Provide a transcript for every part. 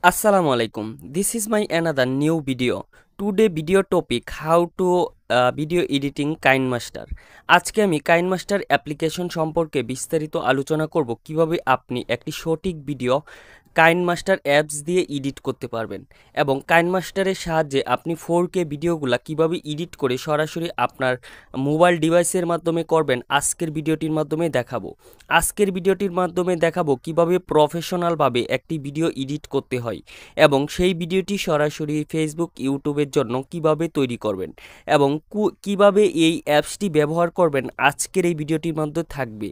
Assalamu alaikum. This is my another new video. Today video topic how to video editing KineMaster. আজকে আমি KineMaster application সম্পর্কে বিস্তারিত আলোচনা করব কিভাবে আপনি একটি সঠিক ভিডিও KineMaster অ্যাপস দিয়ে এডিট করতে পারবেন এবং KineMasterএর সাহায্যে আপনি 4K ভিডিওগুলা কিভাবে এডিট করে সরাসরি আপনার মোবাইল ডিভাইসের মাধ্যমে করবেন আজকের ভিডিওটির মাধ্যমে দেখাবো। আজকের ভিডিওটির মাধ্যমে দেখাবো কিভাবে প্রফেশনালভাবে একটি ভিডিও এডিট করতে হয় এবং সেই ভিডিওটি সরাসরি ফেসবুক ইউটিউবের জন্য কিভাবে তৈরি করবেন এবং কিভাবে এই অ্যাপসটি ব্যবহার করবেন আজকের এই ভিডিওটির মধ্যে থাকবে।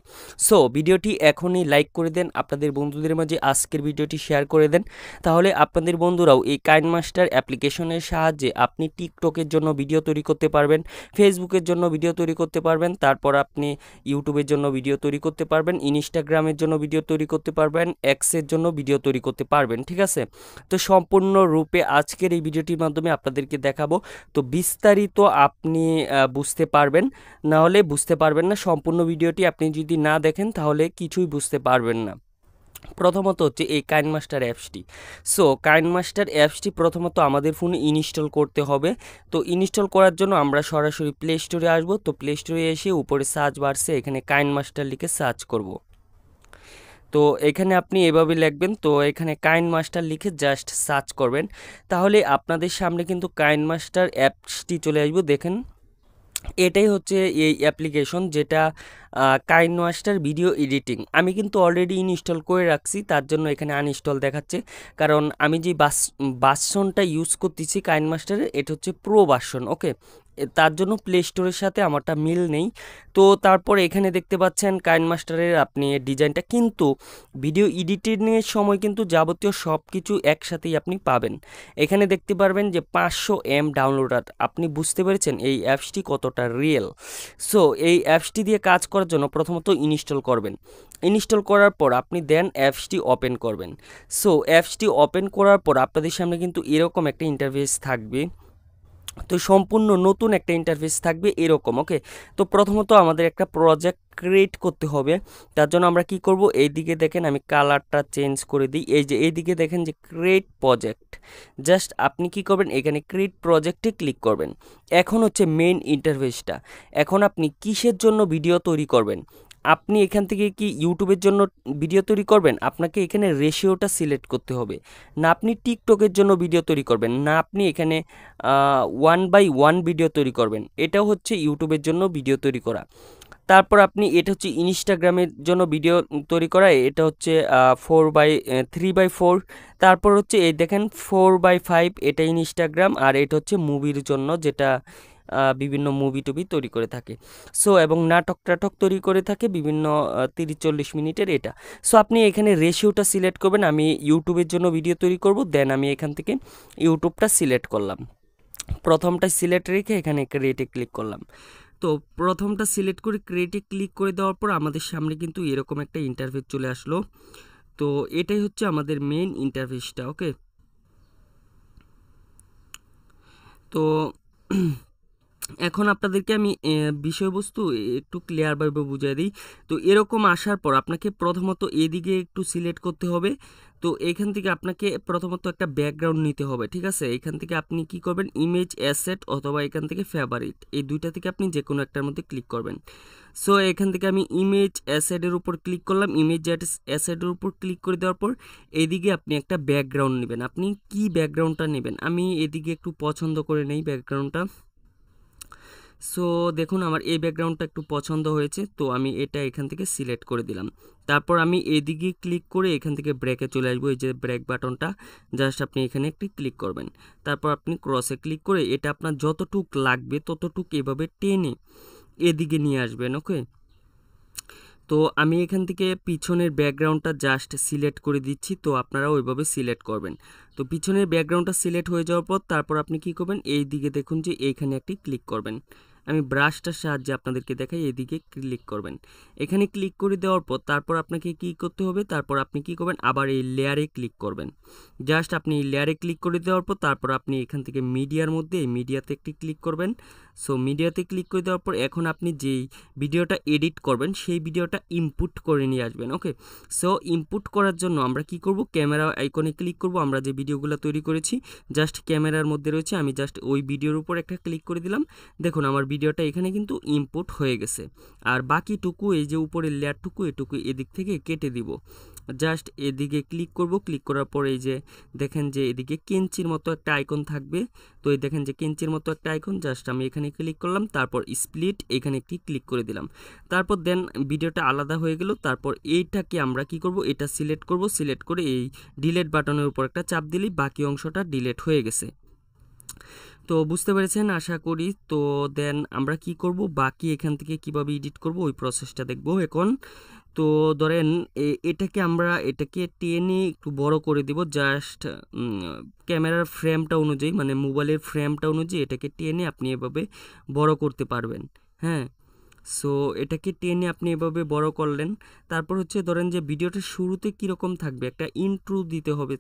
সো ভিডিওটি এখনই লাইক করে দেন, আপনাদের বন্ধুদের মাঝে আজকের ভিডিওটি শেয়ার করে দেন, তাহলে আপনাদের বন্ধুরাও এই KineMaster অ্যাপ্লিকেশনের সাহায্যে আপনি টিকটকের জন্য ভিডিও তৈরি করতে পারবেন, ফেসবুকের জন্য ভিডিও তৈরি করতে পারবেন, তারপর আপনি ইউটিউবের জন্য ভিডিও তৈরি করতে পারবেন, ইনস্টাগ্রামের জন্য ভিডিও তৈরি করতে পারবেন, এক্সের জন্য ভিডিও তৈরি করতে পারবেন। ঠিক আছে, তো সম্পূর্ণরূপে আজকের এই ভিডিওটির মাধ্যমে আপনাদেরকে দেখাবো। তো বিস্তারিত আপনি বুঝতে পারবেন, না হলে বুঝতে পারবেন না। সম্পূর্ণ ভিডিওটি আপনি যদি না দেখেন তাহলে কিছুই বুঝতে পারবেন না। প্রথমত হচ্ছে এই KineMaster অ্যাপসটি। সো KineMaster অ্যাপসটি প্রথমত আমাদের ফোনে ইনস্টল করতে হবে। তো ইনস্টল করার জন্য আমরা সরাসরি প্লে স্টোরে আসবো। তো প্লে স্টোরে এসে উপরে সার্চ বারসে এখানে KineMaster লিখে সার্চ করব। তো এখানে আপনি এভাবে লিখবেন, তো এখানে KineMaster লিখে জাস্ট সার্চ করবেন, তাহলে আপনাদের সামনে কিন্তু KineMaster অ্যাপসটি চলে আসবে। দেখেন এটাই হচ্ছে এই অ্যাপ্লিকেশন যেটা KineMaster ভিডিও এডিটিং। আমি কিন্তু অলরেডি ইনস্টল করে রাখছি, তার জন্য এখানে আনইনস্টল দেখাচ্ছে, কারণ আমি যে ভার্সনটা ইউজ করতেছি KineMasterএর এটা হচ্ছে প্রো ভার্সন। ওকে, তার জন্য প্লে স্টোরের সাথে আমারটা মিল নেই। তো তারপর এখানে দেখতে পাচ্ছেন KineMasterএর আপনি ডিজাইনটা, কিন্তু ভিডিও এডিটিংয়ের সময় কিন্তু যাবতীয় সব কিছু একসাথেই আপনি পাবেন। এখানে দেখতে পারবেন যে 500 MB ডাউনলোডার। আপনি বুঝতে পেরেছেন এই অ্যাপসটি কতটা রিয়েল। সো এই অ্যাপসটি দিয়ে কাজ করার জন্য প্রথমত ইনস্টল করবেন। ইনস্টল করার পর আপনি দেন অ্যাপসটি ওপেন করবেন। সো অ্যাপসটি ওপেন করার পর আপনাদের সামনে কিন্তু এরকম একটা ইন্টারফেস থাকবে। তো সম্পূর্ণ নতুন একটা ইন্টারফেস থাকবে এরকম। ওকে, তো প্রথমত আমাদের একটা প্রজেক্ট ক্রিয়েট করতে হবে। তার জন্য আমরা কি করব, এইদিকে দেখেন আমি কালারটা চেঞ্জ করে দিই। এই যে এইদিকে দেখেন যে ক্রিয়েট প্রজেক্ট, জাস্ট আপনি কি করবেন, এখানে ক্রিয়েট প্রজেক্টে ক্লিক করবেন। এখন হচ্ছে মেইন ইন্টারফেসটা। এখন আপনি কিসের জন্য ভিডিও তৈরি করবেন, আপনি এখান থেকে কি ইউটিউবের জন্য ভিডিও তৈরি করবেন, আপনাকে এখানে রেশিওটা সিলেক্ট করতে হবে। না আপনি টিকটকের জন্য ভিডিও তৈরি করবেন, না আপনি এখানে 1/1 ভিডিও তৈরি করবেন, এটাও হচ্ছে ইউটিউবের জন্য ভিডিও তৈরি করা। তারপর আপনি এটা হচ্ছে ইনস্টাগ্রামের জন্য ভিডিও তৈরি করা, এটা হচ্ছে 3/4। তারপর হচ্ছে এই দেখেন 4/5, এটা ইনস্টাগ্রাম, আর এটা হচ্ছে মুভির জন্য, যেটা বিভিন্ন মুভি টুভি তৈরি করে থাকে। সো এবং নাটক টাটক তৈরি করে থাকে বিভিন্ন 30-40 মিনিটের এটা। সো আপনি এখানে রেশিওটা সিলেক্ট করবেন। আমি ইউটিউবের জন্য ভিডিও তৈরি করব, দেন আমি এখান থেকে ইউটিউবটা সিলেক্ট করলাম। প্রথমটা সিলেক্ট রেখে এখানে ক্রিয়েটে ক্লিক করলাম। তো প্রথমটা সিলেক্ট করে ক্রিয়েটে ক্লিক করে দেওয়ার পর আমাদের সামনে কিন্তু এরকম একটা ইন্টারফেস চলে আসলো। তো এটাই হচ্ছে আমাদের মেইন ইন্টারফেসটা। ওকে, তো এখন আপনাদেরকে আমি বিষয়বস্তু একটু ক্লিয়ারভাবে বুঝিয়ে দিই। তো এরকম আসার পর আপনাকে প্রথমত এদিকে একটু সিলেক্ট করতে হবে। তো এখান থেকে আপনাকে প্রথমত একটা ব্যাকগ্রাউন্ড নিতে হবে। ঠিক আছে, এখান থেকে আপনি কি করবেন, ইমেজ অ্যাসেট অথবা এখান থেকে ফেভারিট, এই দুইটা থেকে আপনি যে কোনো একটার মধ্যে ক্লিক করবেন। সো এখান থেকে আমি ইমেজ অ্যাসেটের উপর ক্লিক করলাম। ইমেজ অ্যাসেটের উপর ক্লিক করে দেওয়ার পর এদিকে আপনি একটা ব্যাকগ্রাউন্ড নেবেন। আপনি কি ব্যাকগ্রাউন্ডটা নেবেন, আমি এদিকে একটু পছন্দ করে নেই ব্যাকগ্রাউন্ডটা। সো দেখুন আমার এই ব্যাকগ্রাউন্ডটা একটু পছন্দ হয়েছে, তো আমি এটা এখান থেকে সিলেক্ট করে দিলাম। তারপর আমি এদিকে ক্লিক করে এখান থেকে ব্রেকে চলে আসবো। এই যে ব্রেক বাটনটা, জাস্ট আপনি এখানে একটি ক্লিক করবেন। তারপর আপনি ক্রসে ক্লিক করে এটা আপনার যতটুক লাগবে ততটুক এভাবে টেনে এদিকে নিয়ে আসবেন। ওকে, তো আমি এখান থেকে পিছনের ব্যাকগ্রাউন্ডটা জাস্ট সিলেক্ট করে দিচ্ছি, তো আপনারা ওইভাবে সিলেক্ট করবেন। তো পিছনের ব্যাকগ্রাউন্ডটা সিলেক্ট হয়ে যাওয়ার পর তারপর আপনি কি করবেন, এই দিকে দেখুন যে এইখানে একটি ক্লিক করবেন। আমি ব্রাশটার সাহায্যে আপনাদেরকে দেখাই, এদিকে ক্লিক করবেন। এখানে ক্লিক করে দেওয়ার পর তারপর আপনাকে কি করতে হবে, তারপর আপনি কি করবেন, আবার এই লেয়ারে ক্লিক করবেন। জাস্ট আপনি এই লেয়ারে ক্লিক করে দেওয়ার পর তারপর আপনি এখান থেকে মিডিয়ার মধ্যে এই মিডিয়াতে একটি ক্লিক করবেন। সো মিডিয়াতে ক্লিক করে দেওয়ার পর এখন আপনি যেই ভিডিওটা এডিট করবেন সেই ভিডিওটা ইনপুট করে নিয়ে আসবেন। ওকে, সো ইনপুট করার জন্য আমরা কি করব, ক্যামেরা আইকনে ক্লিক করব। আমরা যে ভিডিওগুলো তৈরি করেছি জাস্ট ক্যামেরার মধ্যে রয়েছে, আমি জাস্ট ওই ভিডিওর উপর একটা ক্লিক করে দিলাম। দেখুন আমার ভিডিওটা এখানে কিন্তু ইনপুট হয়ে গেছে। আর বাকিটুকু এই যে উপরের লেয়ারটুকু এটুকু এদিক থেকে কেটে দিব। জাস্ট এদিকে ক্লিক করব, ক্লিক করার পর এই যে দেখেন যে এদিকে কেঞ্চির মতো একটা আইকন থাকবে। তো এই দেখেন যে কেঞ্চির মতো একটা আইকন, জাস্ট আমি এখানে ক্লিক করলাম, তারপর স্প্লিট এখানে একটি ক্লিক করে দিলাম। তারপর দেন ভিডিওটা আলাদা হয়ে গেল। তারপর এইটাকে আমরা কি করব, এটা সিলেক্ট করব, সিলেক্ট করে এই ডিলিট বাটনের উপর একটা চাপ দিলেই বাকি অংশটা ডিলিট হয়ে গেছে। তো বুঝতে পেরেছেন আশা করি। তো দেন আমরা কি করব, বাকি এখান থেকে কিভাবে এডিট করব ওই প্রসেসটা দেখব এখন। তো ধরেন এটাকে টেনে একটু বড় করে দিব, জাস্ট ক্যামেরার ফ্রেমটা অনুযায়ী, মানে মোবাইলের ফ্রেমটা অনুযায়ী এটাকে টেনে আপনি এভাবে বড় করতে পারবেন। হ্যাঁ, সো এটাকে টেনে আপনি এভাবে বড় করলেন। তারপর হচ্ছে ধরেন যে ভিডিওটা শুরুতে কীরকম থাকবে, একটা ইন্ট্রো দিতে হবে।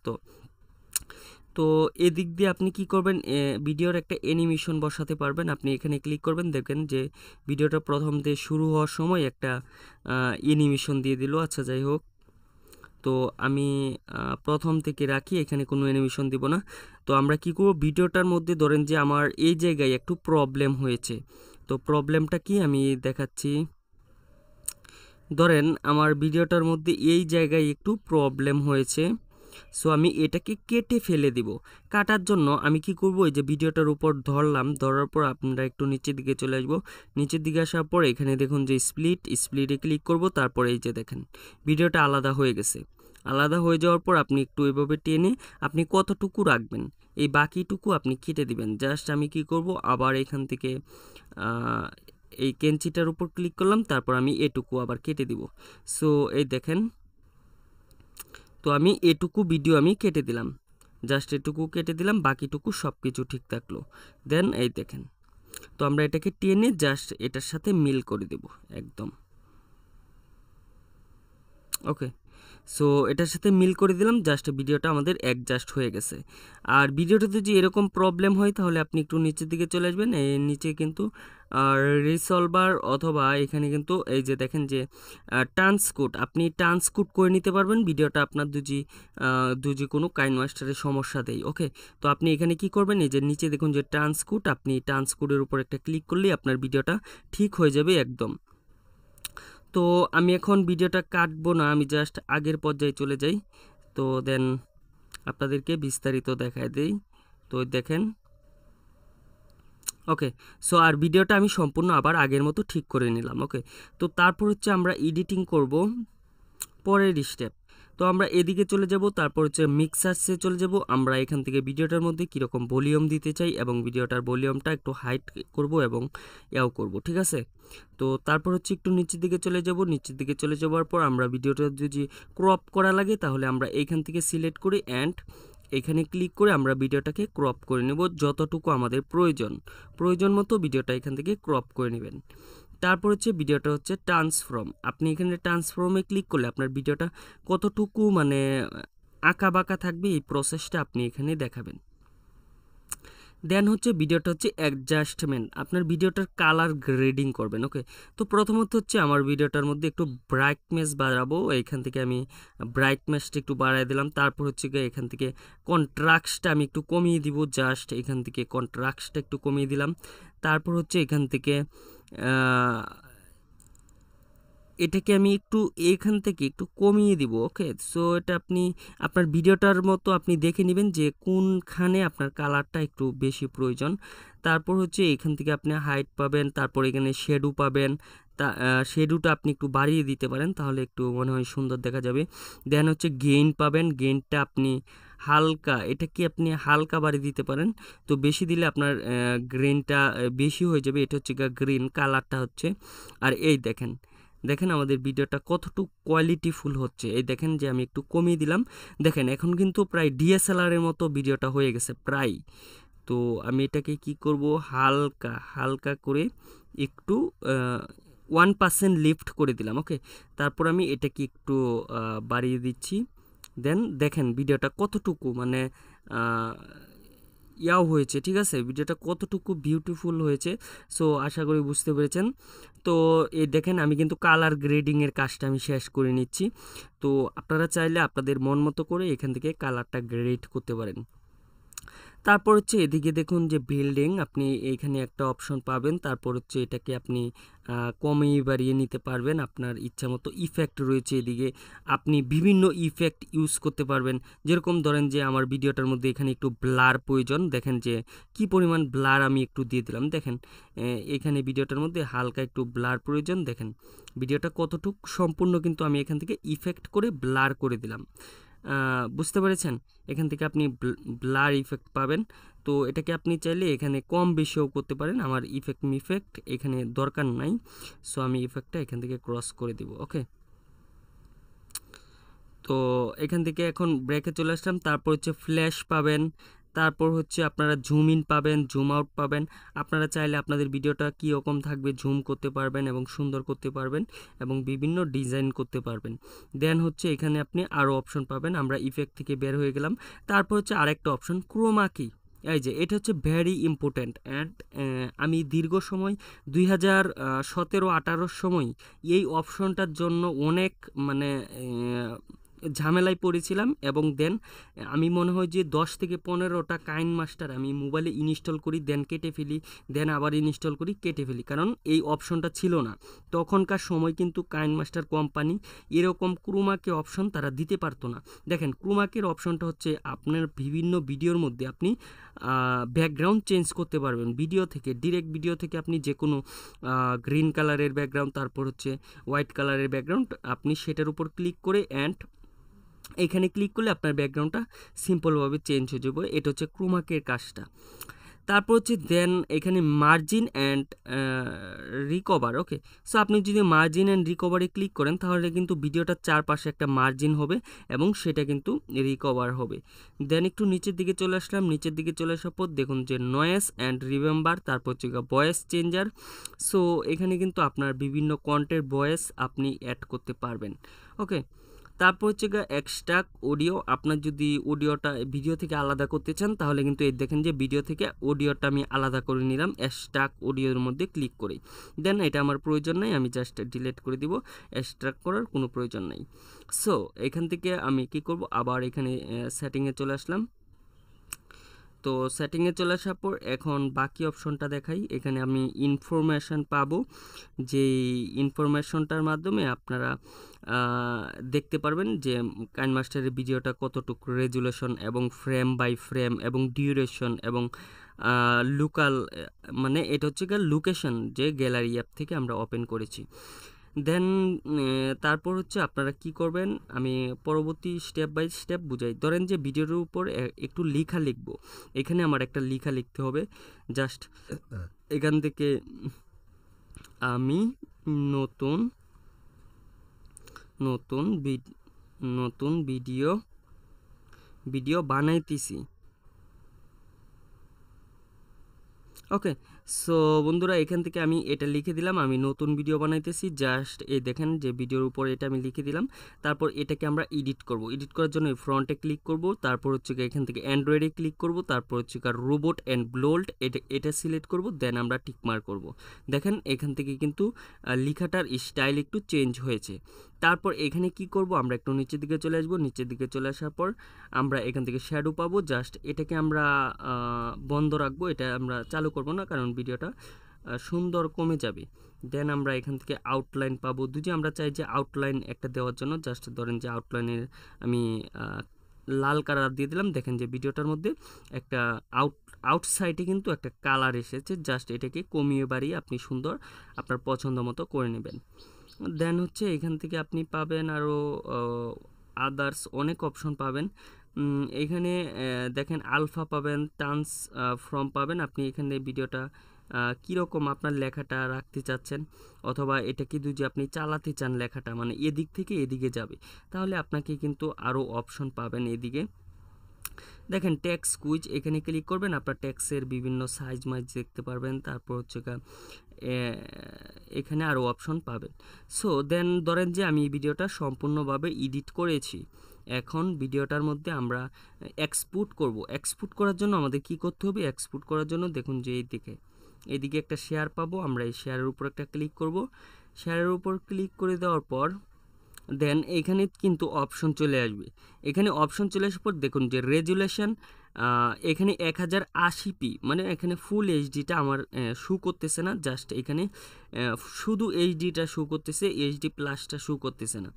তো এদিক দিয়ে আপনি কি করবেন, ভিডিওর একটা অ্যানিমেশন বসাতে পারবেন। আপনি এখানে ক্লিক করবেন, দেখবেন যে ভিডিওটা প্রথম দিয়ে শুরু হওয়ার সময় একটা অ্যানিমেশন দিয়ে দিল। আচ্ছা যাই হোক, তো আমি প্রথম থেকে রাখি, এখানে কোনো অ্যানিমেশন দিব না। তো আমরা কি করব, ভিডিওটার মধ্যে ধরেন যে আমার এই জায়গায় একটু প্রবলেম হয়েছে। তো প্রবলেমটা কি আমি দেখাচ্ছি। ধরেন আমার ভিডিওটার মধ্যে এই জায়গায় একটু প্রবলেম হয়েছে। সো আমি এটাকে কেটে ফেলে দিব। কাটার জন্য আমি কি করব, এই যে ভিডিওটার উপর ধরলাম, ধরার পর আপনারা একটু নিচের দিকে চলে আসবো। নিচের দিকে আসার পর এখানে দেখুন যে স্প্লিটে ক্লিক করব। তারপরে এই যে দেখেন ভিডিওটা আলাদা হয়ে গেছে। আলাদা হয়ে যাওয়ার পর আপনি একটু এভাবে টেনে আপনি কতটুকু রাখবেন, এই বাকিটুকু আপনি কেটে দিবেন। জাস্ট আমি কি করব, আবার এখান থেকে এই কেঞ্চিটার উপর ক্লিক করলাম, তারপর আমি এটুকু আবার কেটে দিব। সো এই দেখেন, তো আমি এটুকু ভিডিও আমি কেটে দিলাম, জাস্ট এটুকু কেটে দিলাম, বাকিটুকু সব কিছু ঠিক থাকলো। দেন এই দেখেন, তো আমরা এটাকে টেনে জাস্ট এটার সাথে মিল করে দেব একদম। ওকে, সো এটার সাথে মিল করে দিলাম, জাস্ট ভিডিওটা আমাদের অ্যাডজাস্ট হয়ে গেছে। আর ভিডিওটাতে যদি এরকম প্রবলেম হয় তাহলে আপনি একটু নিচের দিকে চলে আসবেন। এই নিচে কিন্তু রিসলভার অথবা এখানে কিন্তু এই যে দেখেন যে ট্রান্সকোড, আপনি ট্রান্সকোড করে নিতে পারবেন ভিডিওটা আপনার দুজি কোনো কাইনমাস্টারের সমস্যা দেয়। ওকে, তো আপনি এখানে কি করবেন, এই যে নিচে দেখুন যে ট্রান্সকোড, আপনি ট্রান্সকোডের উপর একটা ক্লিক করলেই আপনার ভিডিওটা ঠিক হয়ে যাবে একদম। তো আমি এখন ভিডিওটা কাটবো না, আমি জাস্ট আগের পর্যায়ে চলে যাই। তো দেন আপনাদেরকে বিস্তারিত দেখায় দেই। তো দেখেন, ওকে, সো আর ভিডিওটা আমি সম্পূর্ণ আবার আগের মতো ঠিক করে নিলাম। ওকে, তো তারপর হচ্ছে আমরা এডিটিং করব পরের স্টেপ। তো আমরা এদিকে চলে যাব, তারপর হচ্ছে মিক্সার্সে চলে যাব। আমরা এখান থেকে ভিডিওটার মধ্যে কীরকম ভলিউম দিতে চাই এবং ভিডিওটার ভলিউমটা একটু হাইট করব এবং ইয়াও করব, ঠিক আছে। তো তারপর হচ্ছে একটু নিচের দিকে চলে যাব। নিচের দিকে চলে যাওয়ার পর আমরা ভিডিওটা যদি ক্রপ করা লাগে তাহলে আমরা এইখান থেকে সিলেক্ট করে অ্যান্ড এখানে ক্লিক করে আমরা ভিডিওটাকে ক্রপ করে নেব যতটুকু আমাদের প্রয়োজন মতো ভিডিওটা এখান থেকে ক্রপ করে নেবেন। তারপর হচ্ছে ভিডিওটা হচ্ছে ট্রান্সফর্ম, আপনি এখানে ট্রান্সফর্মে ক্লিক করলে আপনার ভিডিওটা কতটুকু মানে আঁকা বাঁকা থাকবে এই প্রসেসটা আপনি এখানে দেখাবেন। দেন হচ্ছে ভিডিওটা হচ্ছে অ্যাডজাস্টমেন্ট, আপনার ভিডিওটার কালার গ্রেডিং করবেন। ওকে, তো প্রথমত হচ্ছে আমার ভিডিওটার মধ্যে একটু ব্রাইটনেস বাড়াবো, এইখান থেকে আমি ব্রাইটনেসটা একটু বাড়াই দিলাম। তারপর হচ্ছে গিয়ে এখান থেকে কন্ট্রাস্টটা আমি একটু কমিয়ে দিব, জাস্ট এখান থেকে কন্ট্রাস্টটা একটু কমিয়ে দিলাম। তারপর হচ্ছে এখান থেকে এটাকে আমি এখান থেকে একটু কমিয়ে দিব। ওকে, সো এটা আপনি আপনার ভিডিওটার মতো আপনি দেখে নেবেন যে কোনখানে আপনার কালারটা একটু বেশি প্রয়োজন। তারপর হচ্ছে এখান থেকে আপনি হাইট পাবেন, তারপর এখানে শেডো পাবেন। শেডোটা আপনি একটু বাড়িয়ে দিতে পারেন, তাহলে একটু মনে হয় সুন্দর দেখা যাবে। দেন হচ্ছে গেইন পাবেন, গেইনটা আপনি হালকা, এটা কি আপনি হালকা বাড়িয়ে দিতে পারেন। তো বেশি দিলে আপনার গ্রিনটা বেশি হয়ে যাবে, এটা হচ্ছে গ্রিন কালারটা হচ্ছে। আর এই দেখেন আমাদের ভিডিওটা কতটুকু কোয়ালিটিফুল হচ্ছে। এই দেখেন যে আমি একটু কমিয়ে দিলাম, দেখেন এখন কিন্তু প্রায় ডিএসএলআরের মতো ভিডিওটা হয়ে গেছে প্রায়। তো আমি এটাকে কি করব, হালকা করে একটু 1% লিফট করে দিলাম। ওকে, তারপর আমি এটাকে একটু বাড়িয়ে দিচ্ছি। দেন দেখেন ভিডিওটা কতটুকু মানে ইয়াও হয়েছে, ঠিক আছে, ভিডিওটা কতটুকু বিউটিফুল হয়েছে। সো আশা করি বুঝতে পেরেছেন। তো এই দেখেন আমি কিন্তু কালার গ্রেডিংয়ের কাজটা আমি শেষ করে নিচ্ছি। তো আপনারা চাইলে আপনাদের মন মতো করে এখান থেকে কালারটা গ্রেড করতে পারেন। তারপর হচ্ছে এদিকে দেখুন যে বিল্ডিং, আপনি এইখানে একটা অপশন পাবেন। তারপর হচ্ছে এটাকে আপনি কমিয়ে বাড়িয়ে নিতে পারবেন আপনার ইচ্ছা মতো। ইফেক্ট রয়েছে এদিকে, আপনি বিভিন্ন ইফেক্ট ইউজ করতে পারবেন। যেরকম ধরেন যে আমার ভিডিওটার মধ্যে এখানে একটু ব্লার প্রয়োজন, দেখেন যে কি পরিমাণ ব্লার আমি একটু দিয়ে দিলাম। দেখেন এখানে ভিডিওটার মধ্যে হালকা একটু ব্লার প্রয়োজন, দেখেন ভিডিওটা কতটুক সম্পূর্ণ কিন্তু আমি এখান থেকে ইফেক্ট করে ব্লার করে দিলাম। বুঝতে পেরেছেন? এখান থেকে আপনি ব্লার ইফেক্ট পাবেন। তো এটাকে আপনি চাইলে এখানে কম বেশিও করতে পারেন। আমার ইফেক্ট এখানে দরকার নাই, সো আমি ইফেক্টটা এখান থেকে ক্রস করে দিব। ওকে, তো এখান থেকে এখন ব্রেকে চলে আসলাম। তারপর হচ্ছে ফ্ল্যাশ পাবেন, তারপর হচ্ছে আপনারা জুম ইন পাবেন, জুম আউট পাবেন। আপনারা চাইলে আপনাদের ভিডিওটা কীরকম থাকবে জুম করতে পারবেন এবং সুন্দর করতে পারবেন এবং বিভিন্ন ডিজাইন করতে পারবেন। দেন হচ্ছে এখানে আপনি আরও অপশন পাবেন। আমরা ইফেক্ট থেকে বের হয়ে গেলাম। তারপর হচ্ছে আরেকটা অপশন ক্রোমা কি, এই যে এটা হচ্ছে ভেরি ইম্পর্ট্যান্ট। অ্যান্ড আমি দীর্ঘ সময় 2017-18 সময় এই অপশনটার জন্য অনেক মানে ঝামেলায় পড়েছিলাম। এবং দেন আমি মনে হয় যে 10 থেকে 15টা কাইন মাস্টার আমি মোবাইলে ইনস্টল করি, দেন কেটে ফেলি, দেন আবার ইনস্টল করি, কেটে ফেলি, কারণ এই অপশনটা ছিল না তখনকার সময়। কিন্তু কাইন মাস্টার কোম্পানি এরকম ক্রোমাকে অপশন তারা দিতে পারতো না। দেখেন ক্রোমাকের অপশনটা হচ্ছে আপনার বিভিন্ন ভিডিওর মধ্যে আপনি ব্যাকগ্রাউন্ড চেঞ্জ করতে পারবেন ভিডিও থেকে, ডিরেক্ট ভিডিও থেকে আপনি যে কোনো গ্রিন কালারের ব্যাকগ্রাউন্ড, তারপর হচ্ছে হোয়াইট কালারের ব্যাকগ্রাউন্ড, আপনি সেটার উপর ক্লিক করে অ্যান্ড এখানে ক্লিক করলে আপনার ব্যাকগ্রাউন্ডটা সিম্পলভাবে চেঞ্জ হয়ে যাবে। এটা হচ্ছে ক্রোমাকের কাজটা। তারপর হচ্ছে দেন এখানে margin and recover. Okay, so আপনি যদি মার্জিন অ্যান্ড রিকভারে ক্লিক করেন তাহলে কিন্তু ভিডিওটার চারপাশে একটা মার্জিন হবে এবং সেটা কিন্তু রিকভার হবে। দেন একটু নিচের দিকে চলে আসলাম। নিচের দিকে চলে আসার পর দেখুন যে নয়েস অ্যান্ড রিমেম্বার, তারপর হচ্ছে ভয়েস চেঞ্জার। সো এখানে কিন্তু আপনার বিভিন্ন কন্টেন্ট ভয়েস আপনি অ্যাড করতে পারবেন। ওকে, তারপর হচ্ছে এক্সট্রাক্ট অডিও। আপনার যদি অডিওটা ভিডিও থেকে আলাদা করতে চান তাহলে কিন্তু এই দেখেন যে ভিডিও থেকে অডিওটা আমি আলাদা করে নিলাম এক্সট্রাক্ট অডিওর মধ্যে ক্লিক করে। দেন এটা আমার প্রয়োজন নাই, আমি জাস্ট ডিলিট করে দিব, এক্সট্রাক্ট করার কোনো প্রয়োজন নেই। সো এখান থেকে আমি কি করব, আবার এখানে সেটিংয়ে চলে আসলাম। তো সেটিংয়ে চলে আসার পর এখন বাকি অপশনটা দেখাই। এখানে আমি ইনফরমেশান পাবো, যে ইনফরমেশনটার মাধ্যমে আপনারা দেখতে পারবেন যে কাইনমাস্টারের ভিডিওটা কতটুকু রেজুলেশন এবং ফ্রেম বাই ফ্রেম এবং ডিউরেশন এবং লোকাল, মানে এটা হচ্ছে লোকেশন যে গ্যালারি অ্যাপ থেকে আমরা ওপেন করেছি। দেন তারপর হচ্ছে আপনারা কি করবেন, আমি পরবর্তী স্টেপ বাই স্টেপ বুঝাই। ধরেন যে ভিডিওর উপর একটু লেখা লিখব, এখানে আমার একটা লেখা লিখতে হবে। জাস্ট এখান থেকে আমি নতুন নতুন নতুন ভিডিও বানাইতেছি। ওকে, সো বন্ধুরা এখান থেকে আমি এটা লিখে দিলাম, আমি নতুন ভিডিও বানাইতেছি। জাস্ট এই দেখেন যে ভিডিওর উপর এটা আমি লিখে দিলাম। তারপর এটাকে আমরা এডিট করব। এডিট করার জন্য ফ্রন্টে ক্লিক করব, তারপর হচ্ছে এখান থেকে অ্যান্ড্রয়েডে ক্লিক করব, তারপর হচ্ছে রোবট অ্যান্ড ব্লোল্ড এটা সিলেক্ট করব, দেন আমরা টিকমার্ক করব। দেখেন এখান থেকে কিন্তু লেখাটার স্টাইল একটু চেঞ্জ হয়েছে। তারপর এখানে কি করব, আমরা একটু নিচের দিকে চলে আসব। নিচের দিকে চলে আসার পর আমরা এখান থেকে শ্যাডো পাবো। জাস্ট এটাকে আমরা বন্ধ রাখবো, এটা আমরা চালু করব না, কারণ ভিডিওটা সুন্দর কমে যাবে। দেন আমরা এখান থেকে আউটলাইন পাবো। যদি আমরা চাই যে আউটলাইন একটা দেওয়ার জন্য, জাস্ট ধরেন যে আউটলাইনের আমি লাল কালার দিয়ে দিলাম। দেখেন যে ভিডিওটার মধ্যে একটা আউটসাইডে কিন্তু একটা কালার এসেছে। জাস্ট এটাকে কমিয়ে বাড়িয়ে আপনি সুন্দর আপনার পছন্দ মতো করে নেবেন। দেন হচ্ছে এখান থেকে আপনি পাবেন আরও আদার্স অনেক অপশন পাবেন। এখানে দেখেন আলফা পাবেন, ট্রান্সফর্ম পাবেন। আপনি এখানে ভিডিওটা কীরকম আপনার লেখাটা রাখতে চাচ্ছেন, অথবা এটা কি যদি আপনি চালাতে চান লেখাটা, মানে এদিক থেকে এদিকে যাবে, তাহলে আপনাকে কিন্তু আরও অপশন পাবেন এদিকে। দেখেন টেক্সট কুইজ, এখানে ক্লিক করবেন, আপনার টেক্সের বিভিন্ন সাইজ মাইজ দেখতে পারবেন। তারপর হচ্ছে এখানে আরও অপশন পাবেন। সো দেন ধরেন যে আমি এই ভিডিওটা সম্পূর্ণভাবে এডিট করেছি এখন ভিডিওটার মধ্যে আমরা এক্সপোর্ট করব। এক্সপোর্ট করার জন্য আমাদের কি করতে হবে? এক্সপোর্ট করার জন্য দেখুন যে এইদিকে একটা শেয়ার পাবো, আমরা এই শেয়ারের উপর একটা ক্লিক করব। শেয়ারের উপর ক্লিক করে দেওয়ার পর দেন এখানে কিন্তু অপশন চলে আসবে। এখানে অপশন চলে আসার পর দেখুন যে রেজুলেশন এখানে 1080p, মানে এখানে ফুল এইচডিটা আমার শু করতেছে না, জাস্ট এখানে শুধু এইচডিটা শু করতেছে, এইচডি প্লাসটা শু করতেছে না।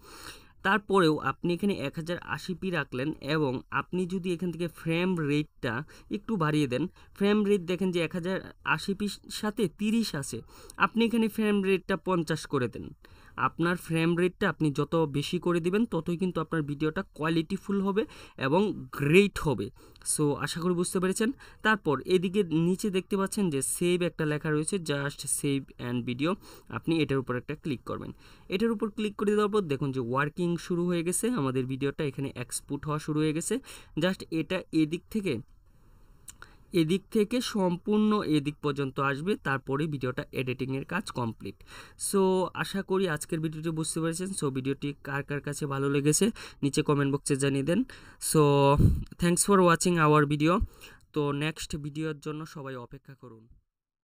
তারপরেও আপনি এখানে 1080p রাখলেন এবং আপনি যদি এখান থেকে ফ্রেম রেটটা একটু বাড়িয়ে দেন, ফ্রেম রেট দেখেন যে 1080p সাথে 30 আছে, আপনি এখানে ফ্রেম রেটটা 50 করে দেন। আপনার ফ্রেম রেটটা আপনি যত বেশি করে দিবেন ততই কিন্তু আপনার ভিডিওটা কোয়ালিটিফুল হবে এবং গ্রেট হবে। সো আশা করি বুঝতে পেরেছেন। তারপর এদিকে নিচে দেখতে পাচ্ছেন যে সেভ একটা লেখা রয়েছে, জাস্ট সেভ অ্যান্ড ভিডিও, আপনি এটার উপর একটা ক্লিক করবেন। এটার উপর ক্লিক করে দেওয়ার পর দেখুন যে ওয়ার্কিং শুরু হয়ে গেছে, আমাদের ভিডিওটা এখানে এক্সপোর্ট হওয়া শুরু হয়ে গেছে। জাস্ট এটা এদিক থেকে সম্পূর্ণ এদিক পর্যন্ত আসবে, তারপরে ভিডিওটা এডিটিংয়ের কাজ কমপ্লিট। সো আশা করি আজকের ভিডিওটি বুঝতে পেরেছেন। সো ভিডিওটি কার কার কাছে ভালো লেগেছে নিচে কমেন্ট বক্সে জানিয়ে দেন। So thanks for watching our video. তো নেক্সট ভিডিওর জন্য সবাই অপেক্ষা করুন।